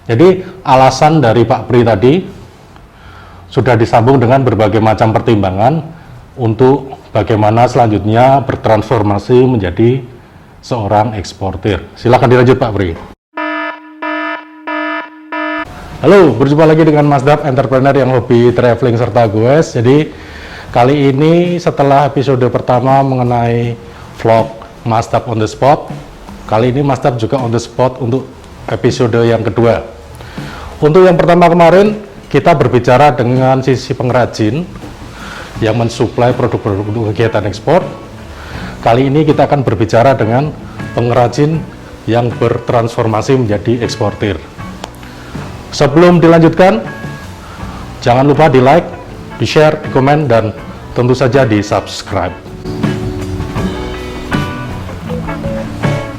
Jadi alasan dari Pak Pri tadi sudah disambung dengan berbagai macam pertimbangan untuk bagaimana selanjutnya bertransformasi menjadi seorang eksportir. Silakan dilanjut Pak Pri. Halo, berjumpa lagi dengan Mas Dap, entrepreneur yang hobi traveling serta goes. Jadi kali ini setelah episode pertama mengenai vlog Mas Dap on the spot, kali ini Mas Dap juga on the spot untuk episode yang kedua. Untuk yang pertama kemarin kita berbicara dengan sisi pengrajin yang mensuplai produk-produk kegiatan ekspor. Kali ini kita akan berbicara dengan pengrajin yang bertransformasi menjadi eksportir. Sebelum dilanjutkan, jangan lupa di like, di share, di komen, dan tentu saja di subscribe.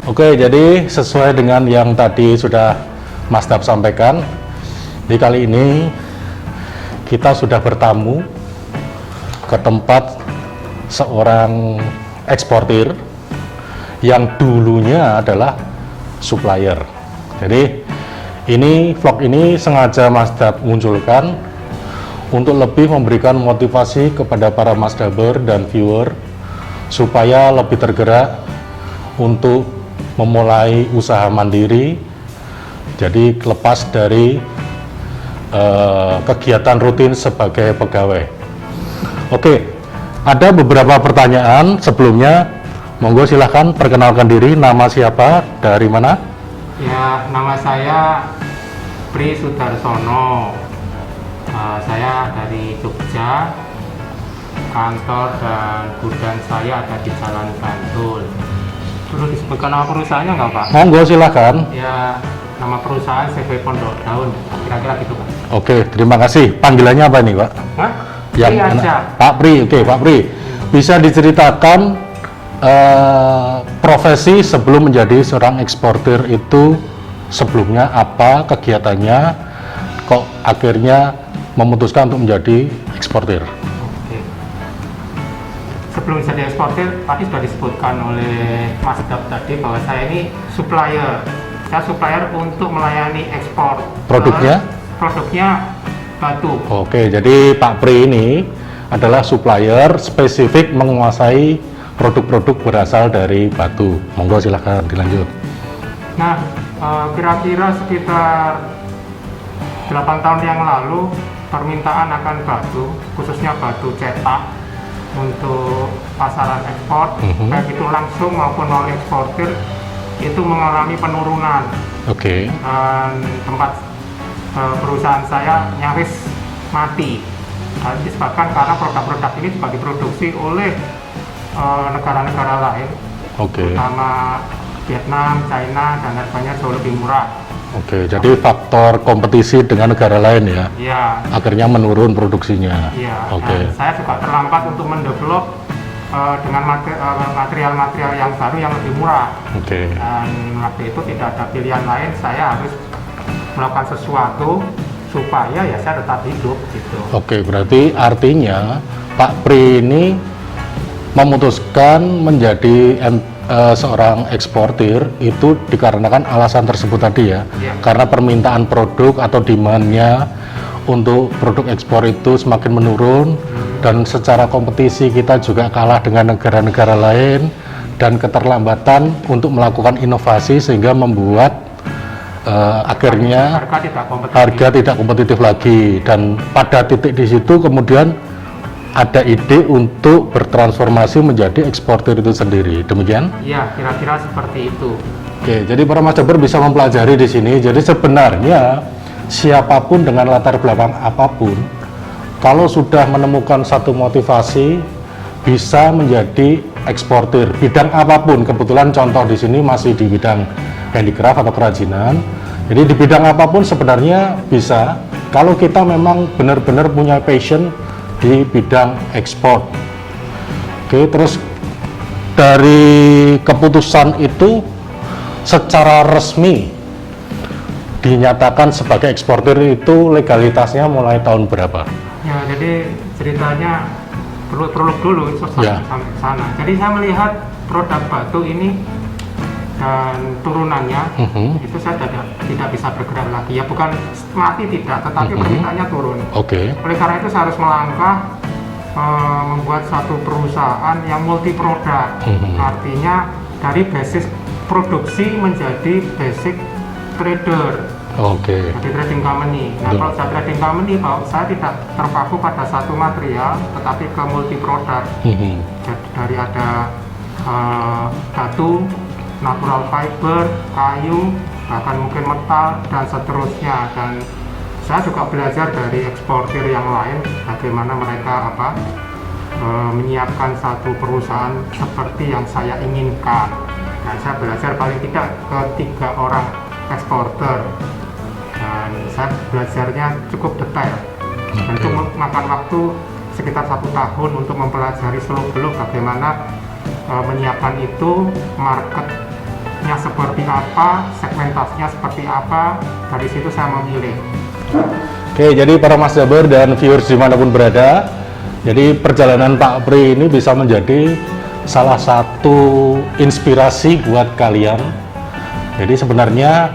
Oke, jadi sesuai dengan yang tadi sudah Mas Dap sampaikan, di kali ini kita sudah bertamu ke tempat seorang eksportir yang dulunya adalah supplier. Jadi ini vlog ini sengaja Mas Dap munculkan untuk lebih memberikan motivasi kepada para Mas Daber dan viewer supaya lebih tergerak untuk memulai usaha mandiri, jadi lepas dari kegiatan rutin sebagai pegawai. Oke, ada beberapa pertanyaan sebelumnya. Monggo silahkan perkenalkan diri, nama siapa, dari mana? Ya, nama saya Pri Sudarsono. Saya dari Jogja. Kantor dan gudang saya ada di Jalan Bantul. Perlu disebutkan nama perusahaannya nggak, Pak? Monggo silahkan. Ya, nama perusahaan CV Pondok Daun. Kira-kira gitu, Pak. Oke, terima kasih. Panggilannya apa nih, Pak? Hah? Yang Pri aja. Pak Pri. Oke, Pak Pri. Bisa diceritakan profesi sebelum menjadi seorang eksportir itu sebelumnya apa, kegiatannya, kok akhirnya memutuskan untuk menjadi eksportir? Oke. Sebelum jadi eksportir, tadi sudah disebutkan oleh Mas Dap tadi bahwa saya ini supplier. Saya supplier untuk melayani ekspor. Produknya? Produknya batu. Oke, jadi Pak Pri ini adalah supplier spesifik menguasai produk-produk berasal dari batu. Monggo silahkan dilanjut. Nah, kira-kira sekitar 8 tahun yang lalu permintaan akan batu, khususnya batu cetak untuk pasaran ekspor, baik itu langsung maupun melalui eksportir, itu mengalami penurunan. Oke. Dan tempat perusahaan saya nyaris mati. Disebabkan karena produk-produk ini juga diproduksi oleh negara-negara lain, Oke. terutama Vietnam, China, dan harganya jauh lebih murah. Oke, jadi faktor kompetisi dengan negara lain ya, Iya, akhirnya menurun produksinya. iya. Oke. Dan saya juga terlambat untuk mendevelop dengan material-material yang baru yang lebih murah. Oke. Dan waktu itu tidak ada pilihan lain, saya harus melakukan sesuatu supaya ya saya tetap hidup gitu. Oke, berarti artinya Pak Pri ini memutuskan menjadi seorang eksportir itu dikarenakan alasan tersebut tadi ya, karena permintaan produk atau demand-nya untuk produk ekspor itu semakin menurun, dan secara kompetisi kita juga kalah dengan negara-negara lain, dan keterlambatan untuk melakukan inovasi sehingga membuat akhirnya harga tidak kompetitif lagi. Dan pada titik di situ kemudian ada ide untuk bertransformasi menjadi eksportir itu sendiri. Demikian? Iya, kira-kira seperti itu. Oke, jadi para Mas Daber bisa mempelajari di sini. Jadi sebenarnya siapapun dengan latar belakang apapun, kalau sudah menemukan satu motivasi, bisa menjadi eksportir. Bidang apapun, kebetulan contoh di sini masih di bidang handicraft atau kerajinan. Jadi di bidang apapun sebenarnya bisa, kalau kita memang benar-benar punya passion di bidang ekspor. Oke, terus dari keputusan itu secara resmi dinyatakan sebagai eksportir itu legalitasnya mulai tahun berapa? Ya, jadi ceritanya perlu dulu sampai Ya. sana. Jadi saya melihat produk batu ini dan turunannya itu saya tidak bisa bergerak lagi. Ya bukan mati tidak, tetapi permintaannya turun. Oke. Oleh karena itu saya harus melangkah membuat satu perusahaan yang multi produk. Artinya dari basis produksi menjadi basic trader. Oke. Jadi trading company. Nah, kalau saya trading company, kalau saya tidak terpaku pada satu material, tetapi ke multi produk. Jadi dari ada batu, natural fiber, kayu, bahkan mungkin metal dan seterusnya. Dan saya juga belajar dari eksportir yang lain bagaimana mereka menyiapkan satu perusahaan seperti yang saya inginkan. Dan saya belajar paling tidak ke 3 orang eksporter. Dan saya belajarnya cukup detail. Dan itu makan waktu sekitar 1 tahun untuk mempelajari seluk-beluk bagaimana menyiapkan itu, marketnya seperti apa, segmentasinya seperti apa. Dari situ saya memilih. Oke, jadi para Mas Daber dan viewers dimanapun berada, jadi perjalanan Pak Pri ini bisa menjadi salah satu inspirasi buat kalian. Jadi sebenarnya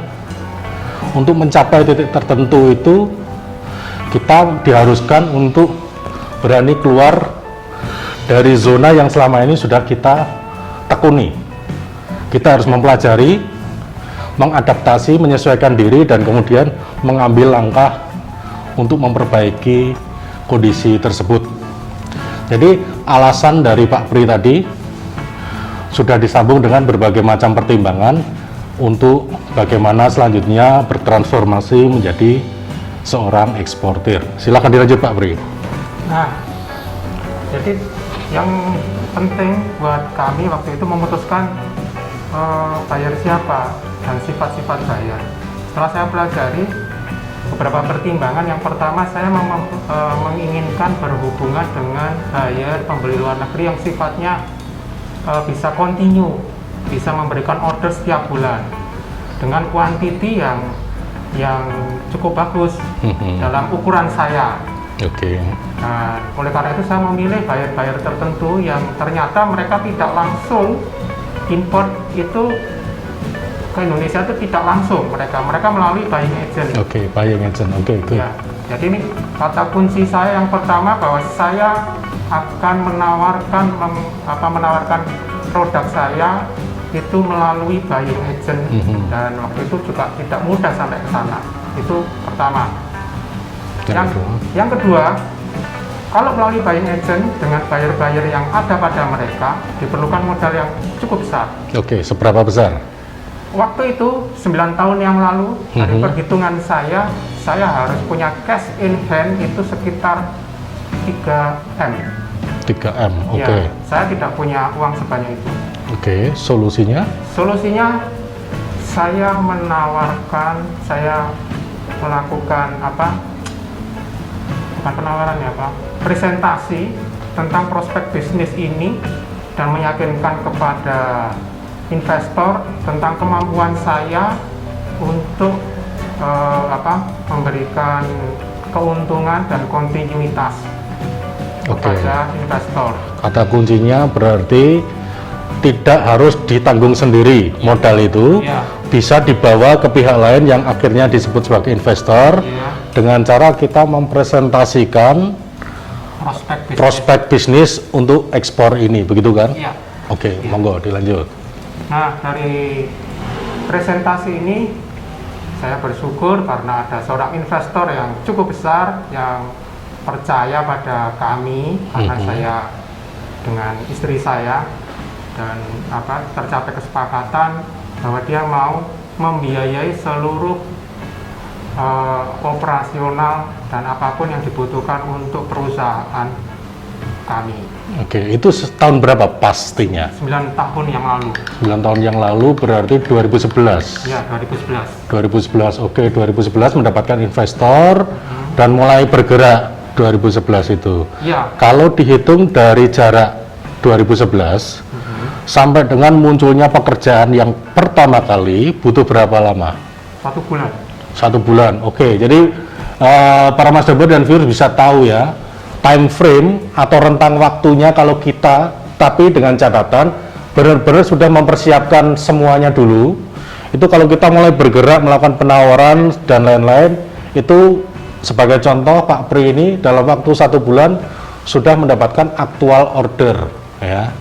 untuk mencapai titik tertentu itu kita diharuskan untuk berani keluar dari zona yang selama ini sudah kita tekuni. Kita harus mempelajari, mengadaptasi, menyesuaikan diri, dan kemudian mengambil langkah untuk memperbaiki kondisi tersebut. Jadi alasan dari Pak Pri tadi sudah disambung dengan berbagai macam pertimbangan untuk bagaimana selanjutnya bertransformasi menjadi seorang eksportir. Silakan dilanjut Pak Pri. Nah, jadi yang penting buat kami waktu itu memutuskan buyer siapa dan sifat-sifat buyer. Setelah saya pelajari beberapa pertimbangan, yang pertama saya menginginkan berhubungan dengan buyer pembeli luar negeri yang sifatnya bisa continue, bisa memberikan order setiap bulan dengan kuantiti yang cukup bagus dalam ukuran saya. Oke. Nah, oleh karena itu saya memilih buyer-buyer tertentu yang ternyata mereka tidak langsung import itu ke Indonesia, itu tidak langsung mereka melalui buying agent. Oke, buying agent. Oke, good. Ya, jadi ini kata kunci saya yang pertama, bahwa saya akan menawarkan produk saya itu melalui buying agent, dan waktu itu juga tidak mudah sampai ke sana. Itu pertama. Yang kedua, kalau melalui buying agent dengan buyer-buyer yang ada pada mereka, diperlukan modal yang cukup besar. Oke, seberapa besar? Waktu itu 9 tahun yang lalu, dari perhitungan saya harus punya cash in hand itu sekitar 3M. 3M, oke. Ya, saya tidak punya uang sebanyak itu. Oke, solusinya? Solusinya saya melakukan bukan penawaran ya Pak, presentasi tentang prospek bisnis ini dan meyakinkan kepada investor tentang kemampuan saya untuk memberikan keuntungan dan kontinuitas kepada investor. Kata kuncinya berarti tidak harus ditanggung sendiri modal itu, bisa dibawa ke pihak lain yang akhirnya disebut sebagai investor, dengan cara kita mempresentasikan prospek bisnis untuk ekspor ini, begitu kan? Iya. Oke, monggo dilanjut. Nah, dari presentasi ini saya bersyukur karena ada seorang investor yang cukup besar yang percaya pada kami, karena saya dengan istri saya, dan tercapai kesepakatan bahwa dia mau membiayai seluruh operasional dan apapun yang dibutuhkan untuk perusahaan kami. Oke, itu tahun berapa pastinya? 9 tahun yang lalu. 9 tahun yang lalu berarti 2011. Ya, 2011. 2011, oke, 2011 mendapatkan investor dan mulai bergerak 2011 itu. Ya. Kalau dihitung dari jarak 2011 sampai dengan munculnya pekerjaan yang pertama kali, butuh berapa lama? 1 bulan. 1 bulan, oke. Jadi para Mas Daber dan viewers bisa tahu ya, time frame atau rentang waktunya kalau kita, tapi dengan catatan benar-benar sudah mempersiapkan semuanya dulu. Itu kalau kita mulai bergerak melakukan penawaran dan lain-lain, itu sebagai contoh Pak Pri ini dalam waktu 1 bulan sudah mendapatkan aktual order ya.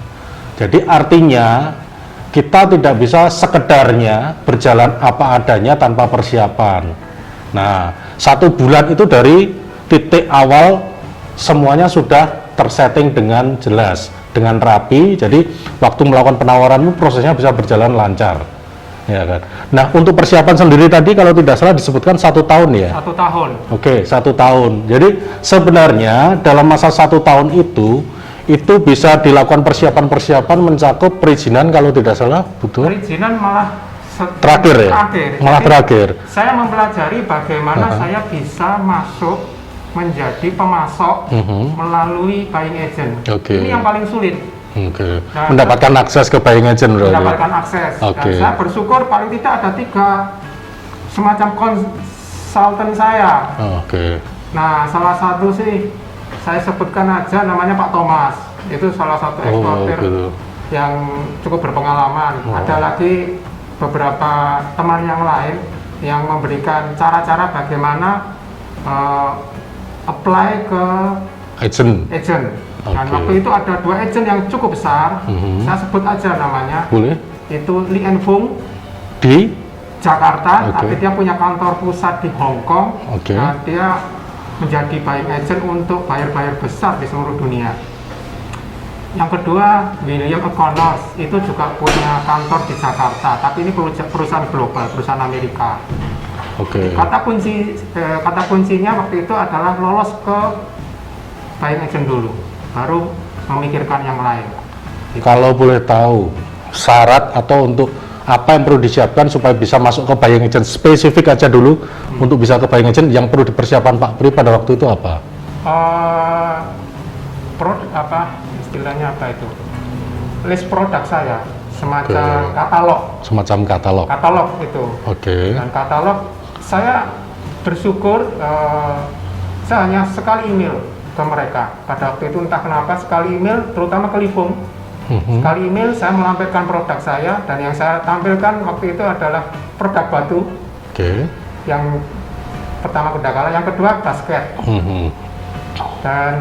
Jadi artinya kita tidak bisa sekedarnya berjalan apa adanya tanpa persiapan. Nah, 1 bulan itu dari titik awal semuanya sudah tersetting dengan jelas, dengan rapi. Jadi waktu melakukan penawaranmu prosesnya bisa berjalan lancar. Ya kan. Nah, untuk persiapan sendiri tadi kalau tidak salah disebutkan 1 tahun ya. 1 tahun. Oke, 1 tahun. Jadi sebenarnya dalam masa 1 tahun itu bisa dilakukan persiapan-persiapan mencakup perizinan kalau tidak salah, betul? Perizinan malah Terakhir ya? Malah Jadi, terakhir. Saya mempelajari bagaimana saya bisa masuk menjadi pemasok melalui buying agent. Oke. Ini yang paling sulit. Oke. Nah, Mendapatkan akses ke buying agent berarti. Mendapatkan akses. Oke. Dan saya bersyukur paling tidak ada 3 semacam konsultan saya. Oke. Nah, salah satu sih saya sebutkan aja namanya Pak Thomas. Itu salah satu eksportir gitu. yang cukup berpengalaman. Ada lagi beberapa teman yang lain yang memberikan cara-cara bagaimana apply ke Agent. Dan Oke. waktu itu ada 2 agent yang cukup besar. Saya sebut aja namanya. Boleh? Itu Lee and Fung Di? Jakarta, Oke. tapi dia punya kantor pusat di Hong Kong. Oke. Dan dia menjadi buying agent untuk buyer-buyer besar di seluruh dunia. Yang kedua, William O'Connor, itu juga punya kantor di Jakarta, tapi ini perusahaan global, perusahaan Amerika. Oke. Kata kuncinya waktu itu adalah lolos ke buying agent dulu, baru memikirkan yang lain. Kalau boleh tahu syarat atau untuk apa yang perlu disiapkan supaya bisa masuk ke buying agent, spesifik aja dulu untuk bisa ke buying agent, yang perlu dipersiapkan Pak Pri pada waktu itu apa? Istilahnya apa itu? List produk saya, semacam katalog. Semacam katalog. Katalog itu. Oke. Dan katalog saya bersyukur saya hanya sekali email ke mereka. Pada waktu itu entah kenapa sekali email, terutama ke Livung. Sekali email saya melampirkan produk saya, dan yang saya tampilkan waktu itu adalah produk batu. Oke. Yang pertama Kudakala, yang kedua basket. Dan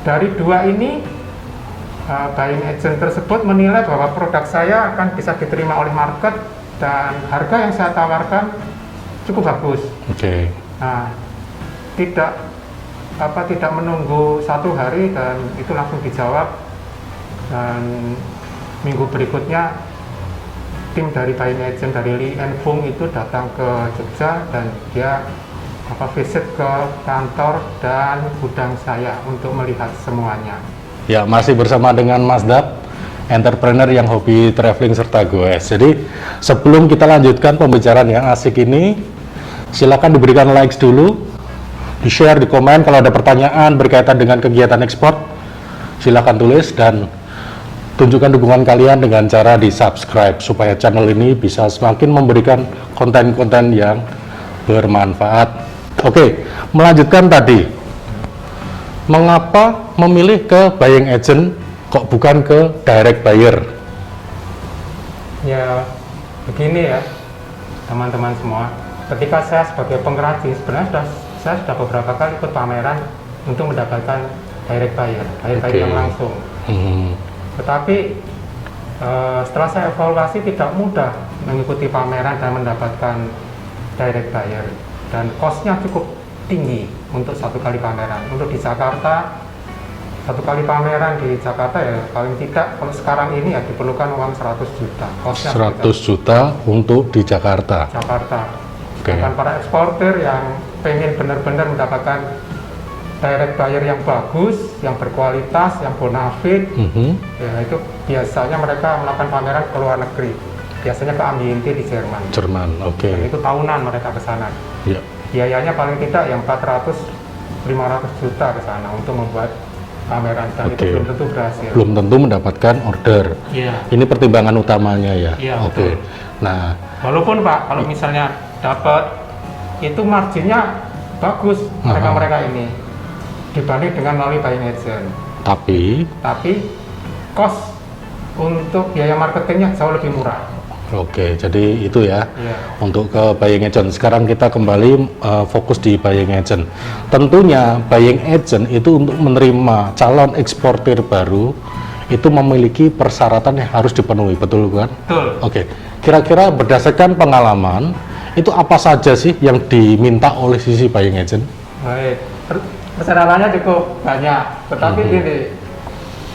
dari 2 ini buying agent tersebut menilai bahwa produk saya akan bisa diterima oleh market dan harga yang saya tawarkan cukup bagus. Oke. Nah, tidak menunggu 1 hari dan itu langsung dijawab. Dan minggu berikutnya tim dari buying agent dari Lee and Fung itu datang ke Jogja dan dia visit ke kantor dan gudang saya untuk melihat semuanya. Ya, masih bersama dengan Mas Dap, entrepreneur yang hobi traveling serta goes. Jadi sebelum kita lanjutkan pembicaraan yang asik ini, silakan diberikan likes dulu, di share, di komen. Kalau ada pertanyaan berkaitan dengan kegiatan ekspor, silakan tulis dan tunjukkan dukungan kalian dengan cara di subscribe supaya channel ini bisa semakin memberikan konten-konten yang bermanfaat. Oke, melanjutkan tadi, mengapa memilih ke buying agent kok bukan ke direct buyer? Ya, begini ya teman-teman semua, ketika saya sebagai pengrajin sebenarnya saya sudah beberapa kali ikut pameran untuk mendapatkan direct buyer yang langsung. Tetapi setelah saya evaluasi tidak mudah mengikuti pameran dan mendapatkan direct buyer, dan cost-nya cukup tinggi untuk 1 kali pameran. Untuk di Jakarta, 1 kali pameran di Jakarta ya paling tidak kalau sekarang ini ya diperlukan uang 100 juta. Cost-nya 100 juta untuk di Jakarta. Oke. Dan para eksportir yang pengen benar-benar mendapatkan direct buyer yang bagus, yang berkualitas, yang bonafide, ya itu biasanya mereka melakukan pameran ke luar negeri. Biasanya ke Ambiente di Jerman. Oke. Dan itu tahunan mereka ke sana. Ya. Biayanya paling tidak yang 400-500 juta ke sana untuk membuat pameran, dan itu belum tentu berhasil. Belum tentu mendapatkan order. Iya. Ini pertimbangan utamanya ya. Iya, Oke. betul. Nah, Walaupun Pak, kalau misalnya dapat, itu marginnya bagus mereka ini dibanding dengan melalui buying agent. tapi Tapi cost untuk biaya marketingnya jauh lebih murah. Oke, jadi itu ya Iya. untuk ke buying agent. Sekarang kita kembali fokus di buying agent. Tentunya buying agent itu untuk menerima calon eksportir baru itu memiliki persyaratan yang harus dipenuhi, betul kan? Betul. Oke, kira-kira berdasarkan pengalaman itu apa saja sih yang diminta oleh sisi buying agent? Baik, persyaratannya cukup banyak, tetapi gini,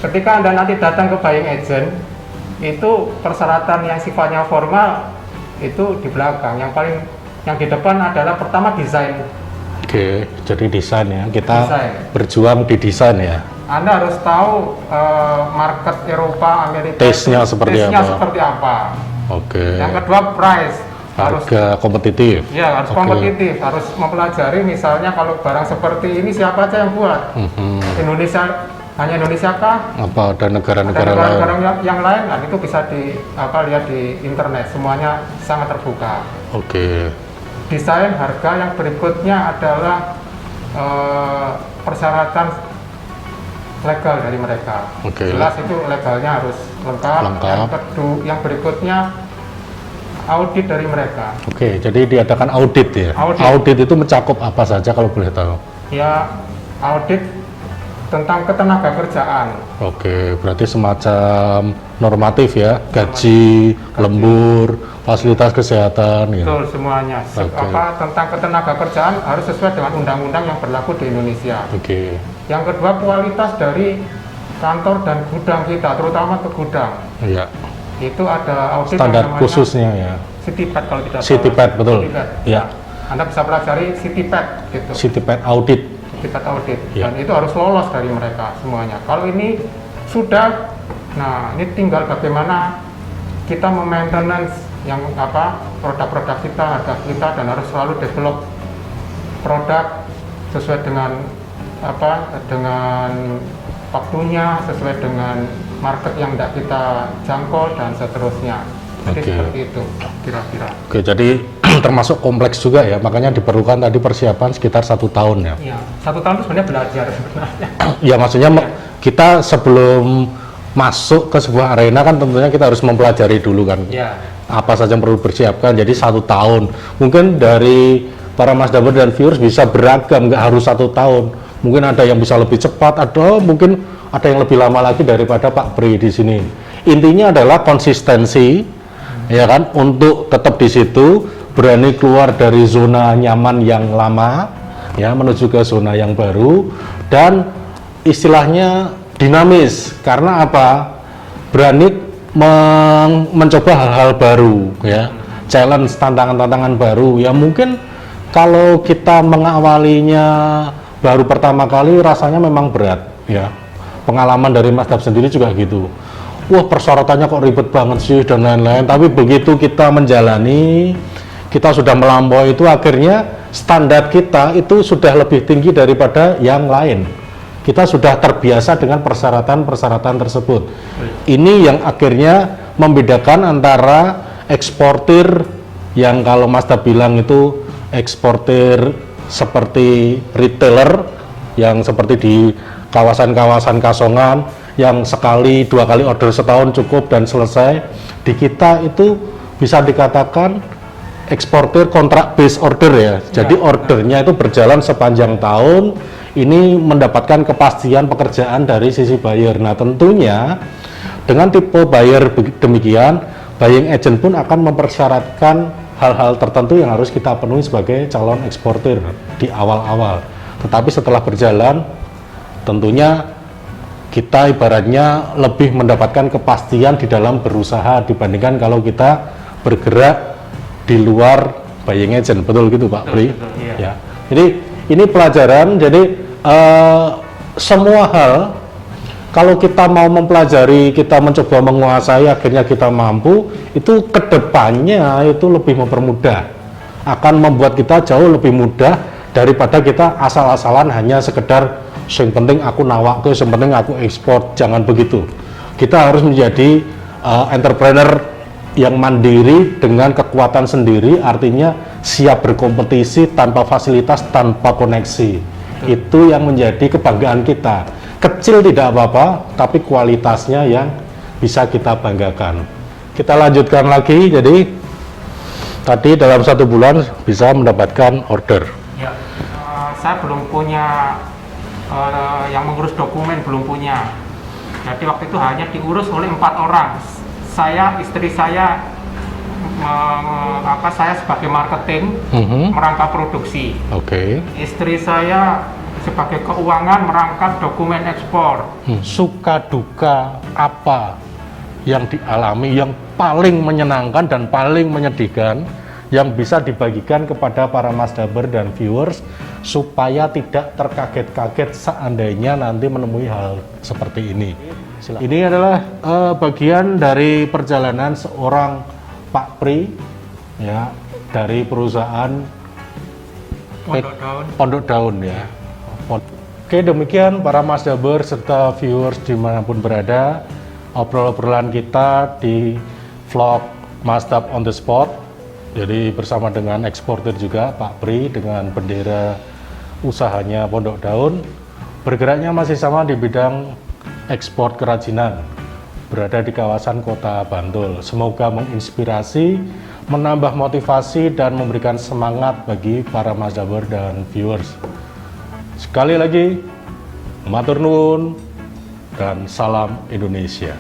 ketika Anda nanti datang ke buying agent, itu persyaratan yang sifatnya formal itu di belakang. Yang di depan adalah pertama desain. Oke, jadi desain ya, kita Desain. berjuang di desain ya. Anda harus tahu market Eropa, Amerika, Taste-nya seperti taste-nya apa? seperti apa. Oke, Yang kedua price, harus harga kompetitif. ya harus Oke. kompetitif, harus mempelajari misalnya kalau barang seperti ini siapa aja yang buat. Indonesia, hanya Indonesia kah? Apa ada Ada negara-negara lain? negara-negara yang lain, nah itu bisa lihat di internet, semuanya sangat terbuka. Oke, Desain, harga, yang berikutnya adalah persyaratan legal dari mereka. Oke. Jelas itu legalnya harus lengkap. Lengkap. Yang berikutnya audit dari mereka. oke. Jadi diadakan audit ya. Audit. Itu mencakup apa saja kalau boleh tahu? Ya, audit tentang ketenaga kerjaan. Oke, berarti semacam normatif ya, gaji, lembur, fasilitas kesehatan gitu. Betul semuanya. Oke. Tentang ketenaga kerjaan harus sesuai dengan undang-undang yang berlaku di Indonesia. Oke, Yang kedua, kualitas dari kantor dan gudang kita, terutama ke gudang. iya. Itu ada audit Standar yang namanya khususnya ya. CityPad kalau tidak salah. CityPad, betul. CityPad. Iya. Anda bisa pelajari CityPad gitu. CityPad audit. CityPad audit. Iya. Dan itu harus lolos dari mereka semuanya. Kalau ini sudah, nah ini tinggal bagaimana kita memaintenance yang produk-produk kita, harga kita, dan harus selalu develop produk sesuai dengan dengan waktunya, sesuai dengan market yang tidak kita jangkau dan seterusnya. Jadi Oke. seperti itu kira-kira. Oke, jadi termasuk kompleks juga ya, makanya diperlukan tadi persiapan sekitar 1 tahun ya. Iya, 1 tahun itu sebenarnya belajar sebenarnya. Ya maksudnya kita sebelum masuk ke sebuah arena kan tentunya kita harus mempelajari dulu kan. Iya. Apa saja yang perlu dipersiapkan, jadi 1 tahun. Mungkin dari para Masdaber dan viewers bisa beragam, nggak harus 1 tahun. Mungkin ada yang bisa lebih cepat, ada mungkin ada yang lebih lama lagi daripada Pak Pri di sini. Intinya adalah konsistensi, ya kan, untuk tetap di situ, berani keluar dari zona nyaman yang lama, ya, menuju ke zona yang baru, dan istilahnya dinamis. Karena apa? Berani mencoba hal-hal baru, ya, challenge, tantangan-tantangan baru. Ya mungkin kalau kita mengawalinya baru pertama kali rasanya memang berat, ya. Pengalaman dari Mas Dap sendiri juga gitu. Wah, persyaratannya kok ribet banget sih dan lain-lain. Tapi begitu kita menjalani, kita sudah melampaui itu, akhirnya standar kita itu sudah lebih tinggi daripada yang lain. Kita sudah terbiasa dengan persyaratan-persyaratan tersebut. Ini yang akhirnya membedakan antara eksportir yang kalau Mas Dap bilang itu eksportir seperti retailer yang seperti di kawasan-kawasan kasongan yang sekali 2 kali order setahun cukup dan selesai. Di kita itu bisa dikatakan eksportir kontrak base order ya. Jadi ordernya itu berjalan sepanjang tahun. Ini mendapatkan kepastian pekerjaan dari sisi buyer. Nah tentunya dengan tipe buyer demikian, buying agent pun akan mempersyaratkan hal-hal tertentu yang harus kita penuhi sebagai calon eksportir di awal-awal. Tetapi setelah berjalan, tentunya kita ibaratnya lebih mendapatkan kepastian di dalam berusaha dibandingkan kalau kita bergerak di luar buying agent. Betul gitu Pak Pri? Betul, iya. Ya. Jadi ini pelajaran. Jadi semua hal kalau kita mau mempelajari, kita mencoba menguasai, akhirnya kita mampu, itu kedepannya itu lebih mempermudah, akan membuat kita jauh lebih mudah daripada kita asal-asalan hanya sekedar yang penting aku nawak ke, yang penting aku ekspor. Jangan begitu. Kita harus menjadi entrepreneur yang mandiri dengan kekuatan sendiri, artinya siap berkompetisi tanpa fasilitas, tanpa koneksi. Itu yang menjadi kebanggaan kita. Kecil tidak apa-apa, tapi kualitasnya yang bisa kita banggakan. Kita lanjutkan lagi, jadi tadi dalam 1 bulan bisa mendapatkan order. Ya, saya belum punya yang mengurus dokumen, belum punya. Jadi waktu itu hanya diurus oleh 4 orang. Saya, istri saya, saya sebagai marketing merangkap produksi. Oke. Istri saya sebagai keuangan merangkap dokumen ekspor. Suka duka apa yang dialami yang paling menyenangkan dan paling menyedihkan yang bisa dibagikan kepada para Mazdaber dan viewers supaya tidak terkaget-kaget seandainya nanti menemui hal seperti ini. Ini adalah bagian dari perjalanan seorang Pak Pri, ya, dari perusahaan Pondok Daun ya. Oke, demikian para Mazdaber serta viewers dimanapun berada, obrolan kita di vlog Mazdab on the Spot. Jadi bersama dengan eksportir juga Pak Pri dengan bendera usahanya Pondok Daun, bergeraknya masih sama di bidang ekspor kerajinan, berada di kawasan Kota Bantul. Semoga menginspirasi, menambah motivasi dan memberikan semangat bagi para Mazdaber dan viewers. Sekali lagi, matur nuwun dan salam Indonesia.